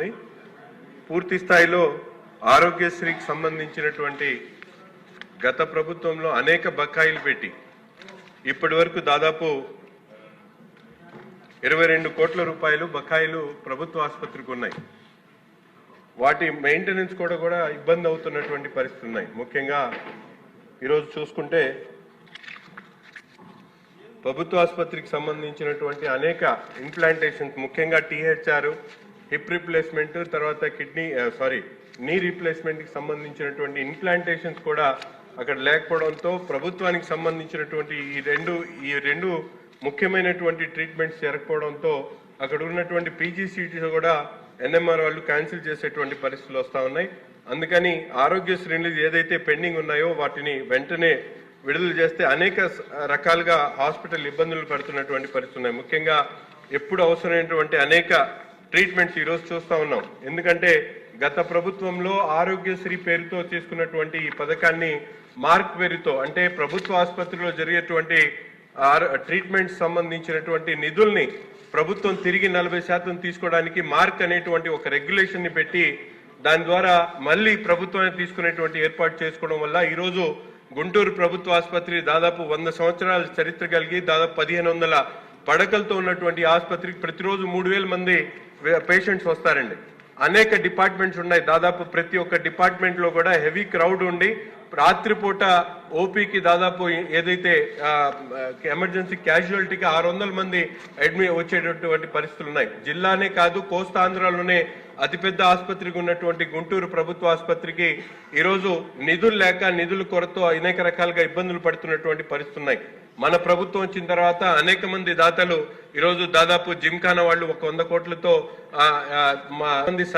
జరుగుతుంది. పూర్తి స్థాయిలో ఆరోగ్యశ్రీకి సంబంధించినటువంటి గత ప్రభుత్వంలో అనేక బకాయిలు పెట్టి ఇప్పటి వరకు దాదాపు 22 కోట్ల రూపాయలు బకాయిలు ప్రభుత్వ ఆసుపత్రికి ఉన్నాయి. వాటి మెయింటెనెన్స్ కూడా ఇబ్బంది అవుతున్నటువంటి పరిస్థితులు ఉన్నాయి. ముఖ్యంగా ఈరోజు చూసుకుంటే ప్రభుత్వ ఆసుపత్రికి సంబంధించినటువంటి అనేక ఇంప్లాంటేషన్స్, ముఖ్యంగా టీహెచ్ఆర్, హిప్ రీప్లేస్మెంట్, తర్వాత నీ రీప్లేస్మెంట్కి సంబంధించినటువంటి ఇంప్లాంటేషన్స్ కూడా అక్కడ లేకపోవడంతో ప్రభుత్వానికి సంబంధించినటువంటి ఈ రెండు ముఖ్యమైనటువంటి ట్రీట్మెంట్స్ జరగకపోవడంతో అక్కడ ఉన్నటువంటి పీజీసీటీ కూడా ఎన్ఎంఆర్ వాళ్ళు క్యాన్సిల్ చేసేటువంటి పరిస్థితులు వస్తూ ఉన్నాయి. అందుకని ఆరోగ్యశ్రీలు ఏదైతే పెండింగ్ ఉన్నాయో వాటిని వెంటనే విడుదల చేస్తే అనేక రకాలుగా హాస్పిటల్ ఇబ్బందులు పడుతున్నటువంటి పరిస్థితులు ఉన్నాయి. ముఖ్యంగా ఎప్పుడు అవసరమైనటువంటి అనేక ట్రీట్మెంట్స్ ఈరోజు చూస్తూ ఉన్నాం. ఎందుకంటే గత ప్రభుత్వంలో ఆరోగ్యశ్రీ పేరుతో తీసుకున్నటువంటి ఈ పథకాన్ని మార్క్ పేరుతో, అంటే ప్రభుత్వ ఆసుపత్రిలో జరిగేటువంటి ట్రీట్మెంట్స్ సంబంధించినటువంటి నిధుల్ని ప్రభుత్వం తిరిగి 40% తీసుకోవడానికి మార్క్ అనేటువంటి ఒక రెగ్యులేషన్ ని పెట్టి దాని ద్వారా మళ్ళీ ప్రభుత్వాన్ని తీసుకునేటువంటి ఏర్పాటు చేసుకోవడం వల్ల ఈరోజు గుంటూరు ప్రభుత్వ ఆసుపత్రి దాదాపు 100 సంవత్సరాల చరిత్ర కలిగి దాదాపు 1500 పడకలతో ఉన్నటువంటి ఆసుపత్రికి ప్రతిరోజు 3000 మంది పేషెంట్స్ వస్తారండి. అనేక డిపార్ట్మెంట్స్ ఉన్నాయి. దాదాపు ప్రతి ఒక్క డిపార్ట్మెంట్ లో కూడా హెవీ క్రౌడ్ ఉండి రాత్రిపూట ఓపీకి దాదాపు ఏదైతే ఎమర్జెన్సీ క్యాజువాలిటీకి 600 మంది అడ్మిట్ వచ్చేటటువంటి పరిస్థితులు ఉన్నాయి. జిల్లానే కాదు, కోస్తాంధ్రలోనే అతిపెద్ద ఆసుపత్రికి ఉన్నటువంటి గుంటూరు ప్రభుత్వ ఆసుపత్రికి ఈరోజు నిధులు లేక నిధుల కొరత అనేక రకాలుగా ఇబ్బందులు పడుతున్నటువంటి పరిస్థితులు ఉన్నాయి. మన ప్రభుత్వం వచ్చిన తర్వాత అనేక మంది దాతలు ఈరోజు దాదాపు జిమ్ఖానా వాళ్ళు 100 కోట్లతో మంది సర్వీస్